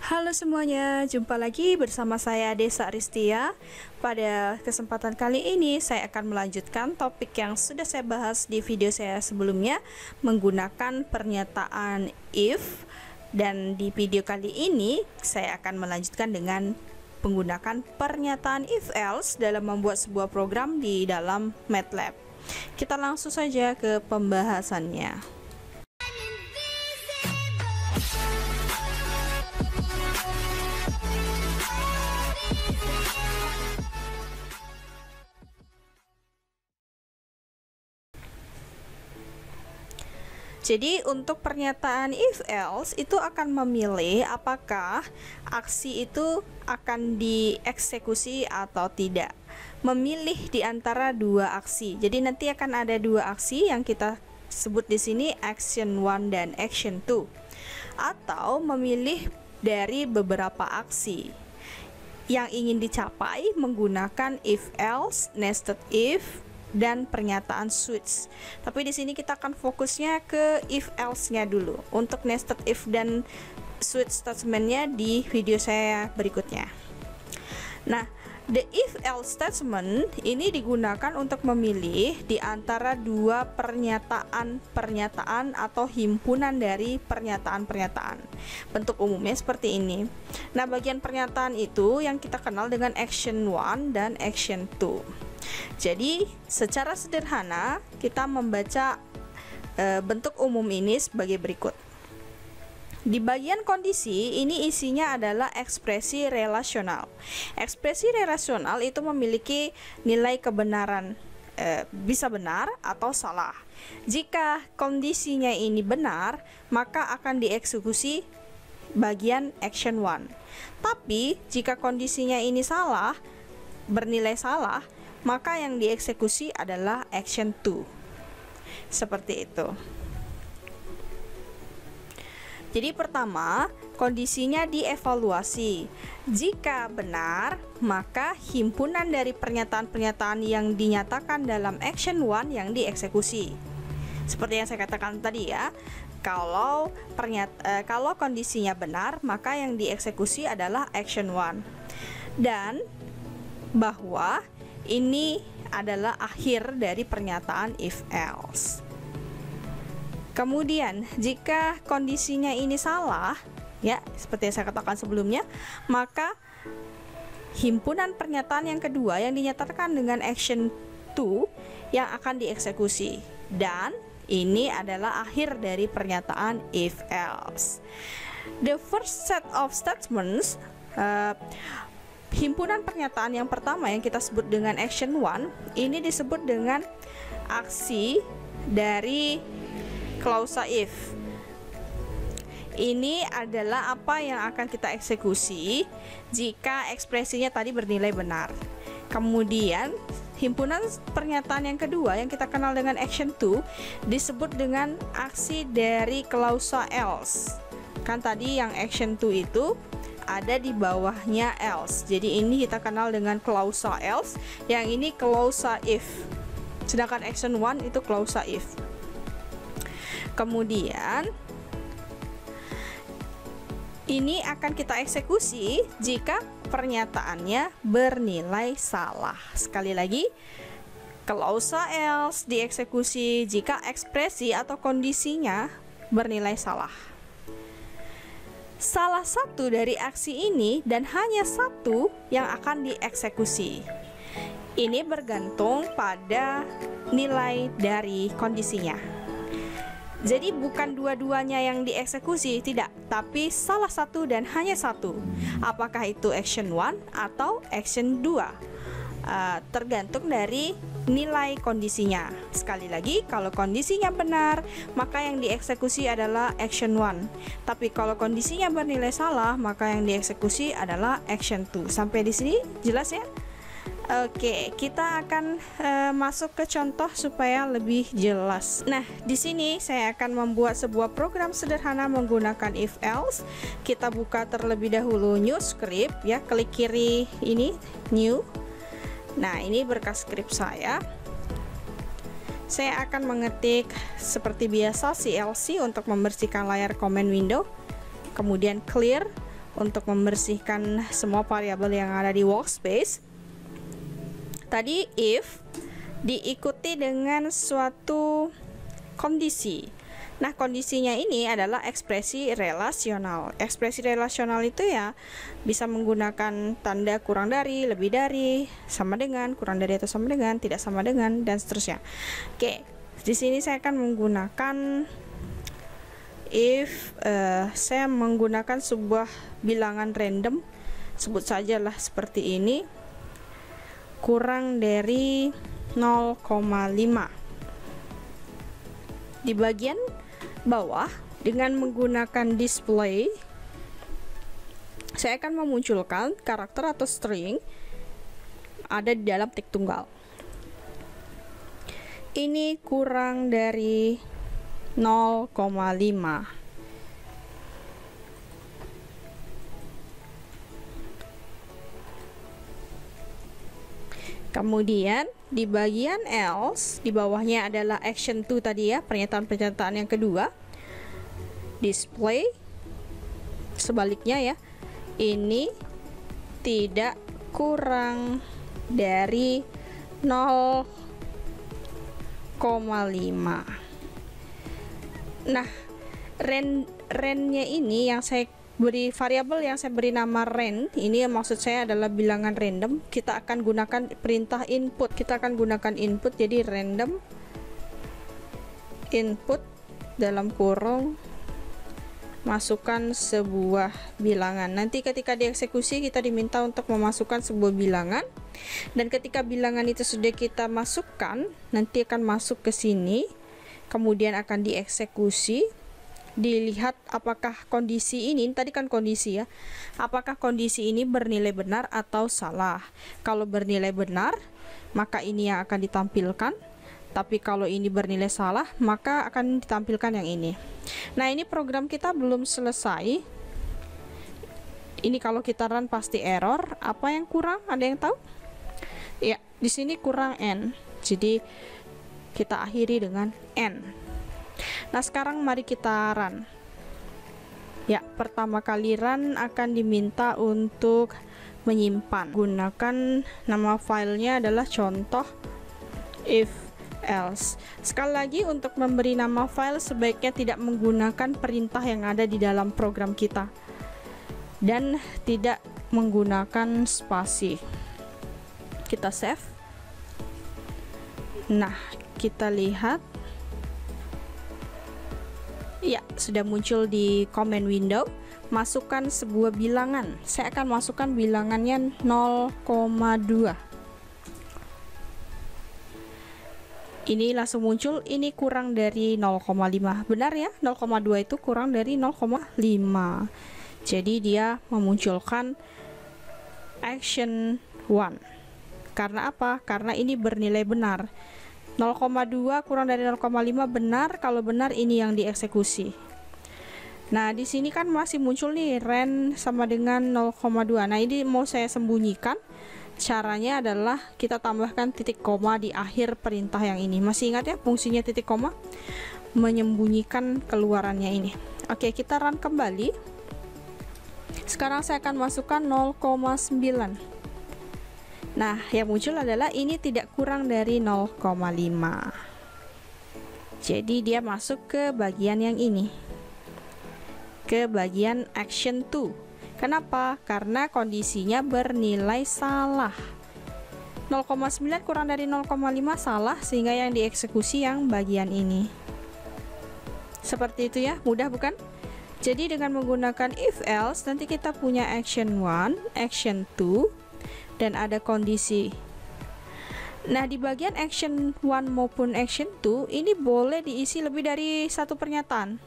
Halo semuanya, jumpa lagi bersama saya Desa Aristia. Pada kesempatan kali ini saya akan melanjutkan topik yang sudah saya bahas di video saya sebelumnya menggunakan pernyataan if, dan di video kali ini saya akan melanjutkan dengan menggunakan pernyataan if else dalam membuat sebuah program di dalam MATLAB. Kita langsung saja ke pembahasannya. Jadi untuk pernyataan if else itu akan memilih apakah aksi itu akan dieksekusi atau tidak. Memilih di antara dua aksi. Jadi nanti akan ada dua aksi yang kita sebut di sini action 1 dan action 2. Atau memilih dari beberapa aksi yang ingin dicapai menggunakan if else, nested if, dan pernyataan switch. Tapi di sini kita akan fokusnya ke if else-nya dulu. Untuk nested if dan switch statement-nya di video saya berikutnya. Nah, the if else statement ini digunakan untuk memilih di antara dua pernyataan atau himpunan dari pernyataan-pernyataan. Bentuk umumnya seperti ini. Nah, bagian pernyataan itu yang kita kenal dengan action 1 dan action 2. Jadi secara sederhana kita membaca bentuk umum ini sebagai berikut. Di bagian kondisi ini isinya adalah ekspresi relasional. Ekspresi relasional itu memiliki nilai kebenaran, bisa benar atau salah. Jika kondisinya ini benar, maka akan dieksekusi bagian action 1. Tapi jika kondisinya ini salah, bernilai salah, maka yang dieksekusi adalah action 2. Seperti itu. Jadi pertama, kondisinya dievaluasi. Jika benar, maka himpunan dari pernyataan-pernyataan yang dinyatakan dalam action 1 yang dieksekusi. Seperti yang saya katakan tadi ya, kalau kondisinya benar, maka yang dieksekusi adalah action 1. Dan bahwa ini adalah akhir dari pernyataan if else. Kemudian jika kondisinya ini salah, ya seperti yang saya katakan sebelumnya, maka himpunan pernyataan yang kedua yang dinyatakan dengan action 2 yang akan dieksekusi, dan ini adalah akhir dari pernyataan if else. The first set of statements, himpunan pernyataan yang pertama yang kita sebut dengan action 1 ini disebut dengan aksi dari klausa if. Ini adalah apa yang akan kita eksekusi jika ekspresinya tadi bernilai benar. Kemudian himpunan pernyataan yang kedua yang kita kenal dengan action 2 disebut dengan aksi dari klausa else. Kan tadi yang action 2 itu ada di bawahnya else. Jadi ini kita kenal dengan klausa else, yang ini klausa if. Sedangkan action 1 itu klausa if. Kemudian ini akan kita eksekusi jika pernyataannya bernilai salah. Sekali lagi, klausa else dieksekusi jika ekspresi atau kondisinya bernilai salah. Salah satu dari aksi ini dan hanya satu yang akan dieksekusi. Ini bergantung pada nilai dari kondisinya. Jadi bukan dua-duanya yang dieksekusi, tidak, tapi salah satu dan hanya satu. Apakah itu action 1 atau action 2? Tergantung dari nilai kondisinya. Sekali lagi, kalau kondisinya benar, maka yang dieksekusi adalah action 1. Tapi kalau kondisinya bernilai salah, maka yang dieksekusi adalah action 2. Sampai di sini jelas ya? Oke, kita akan masuk ke contoh supaya lebih jelas. Nah, di sini saya akan membuat sebuah program sederhana menggunakan if else. Kita buka terlebih dahulu new script ya, klik kiri ini new. Nah, ini berkas skrip saya. Saya akan mengetik seperti biasa CLC untuk membersihkan layar command window. Kemudian clear untuk membersihkan semua variabel yang ada di workspace. Tadi if diikuti dengan suatu kondisi. Nah, kondisinya ini adalah ekspresi relasional. Ekspresi relasional itu ya bisa menggunakan tanda kurang dari, lebih dari, sama dengan, kurang dari atau sama dengan, tidak sama dengan, dan seterusnya. Oke, di sini saya akan menggunakan if saya menggunakan sebuah bilangan random, sebut sajalah seperti ini, kurang dari 0,5. Di bagian bawah dengan menggunakan display saya akan memunculkan karakter atau string ada di dalam tik tunggal. Ini kurang dari 0,5. Kemudian di bagian else, di bawahnya adalah action 2 tadi ya, pernyataan-pernyataan yang kedua. Display sebaliknya ya. Ini tidak kurang dari 0,5. Nah, range-nya ini yang saya beri variabel yang saya beri nama range, ini maksud saya adalah bilangan random. Kita akan gunakan perintah input. Kita akan gunakan input, jadi random input dalam kurung masukkan sebuah bilangan. Nanti ketika dieksekusi kita diminta untuk memasukkan sebuah bilangan, dan ketika bilangan itu sudah kita masukkan, nanti akan masuk ke sini, kemudian akan dieksekusi. Dilihat apakah kondisi ini, tadi kan kondisi ya, apakah kondisi ini bernilai benar atau salah. Kalau bernilai benar, maka ini yang akan ditampilkan. Tapi kalau ini bernilai salah, maka akan ditampilkan yang ini. Nah, ini program kita belum selesai. Ini kalau kita run pasti error. Apa yang kurang? Ada yang tahu? Ya, di sini kurang n. Jadi kita akhiri dengan n. Nah, sekarang mari kita run. Ya, pertama kali run akan diminta untuk menyimpan. Gunakan nama filenya adalah contoh if else. Sekali lagi, untuk memberi nama file sebaiknya tidak menggunakan perintah yang ada di dalam program kita dan tidak menggunakan spasi. Kita save. Nah, kita lihat ya, sudah muncul di command window. Masukkan sebuah bilangan. Saya akan masukkan bilangannya 0,2. Ini langsung muncul, ini kurang dari 0,5. Benar ya, 0,2 itu kurang dari 0,5. Jadi dia memunculkan action 1. Karena apa? Karena ini bernilai benar. 0,2 kurang dari 0,5 benar. Kalau benar, ini yang dieksekusi. Nah, di sini kan masih muncul nih range sama dengan 0,2. Nah, ini mau saya sembunyikan. Caranya adalah kita tambahkan titik koma di akhir perintah yang ini. Masih ingat ya fungsinya titik koma? Menyembunyikan keluarannya ini. Oke, kita run kembali. Sekarang saya akan masukkan 0,9. Nah, yang muncul adalah ini tidak kurang dari 0,5. Jadi dia masuk ke bagian yang ini, ke bagian action 2. Kenapa? Karena kondisinya bernilai salah. 0,9 kurang dari 0,5 salah, sehingga yang dieksekusi yang bagian ini. Seperti itu ya, mudah bukan? Jadi dengan menggunakan if else, nanti kita punya action 1, action 2, dan ada kondisi. Nah, di bagian action 1 maupun action 2 ini boleh diisi lebih dari satu pernyataan.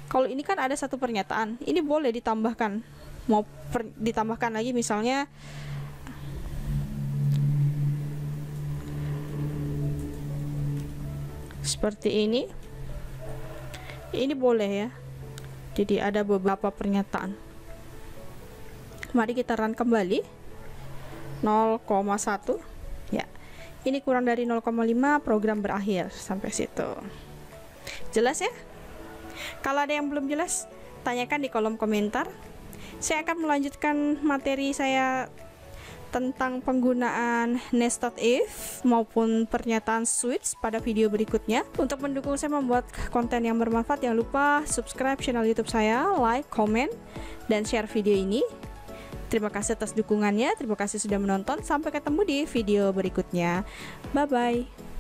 Kalau ini kan ada satu pernyataan, ini boleh ditambahkan. Mau ditambahkan lagi misalnya seperti ini boleh ya. Jadi ada beberapa pernyataan. Mari kita run kembali. 0,1 ya, ini kurang dari 0,5, program berakhir sampai situ. Jelas ya? Kalau ada yang belum jelas, tanyakan di kolom komentar. Saya akan melanjutkan materi saya tentang penggunaan nested if maupun pernyataan switch pada video berikutnya. Untuk mendukung saya membuat konten yang bermanfaat, jangan lupa subscribe channel YouTube saya, like, komen, dan share video ini. Terima kasih atas dukungannya, terima kasih sudah menonton. Sampai ketemu di video berikutnya. Bye bye.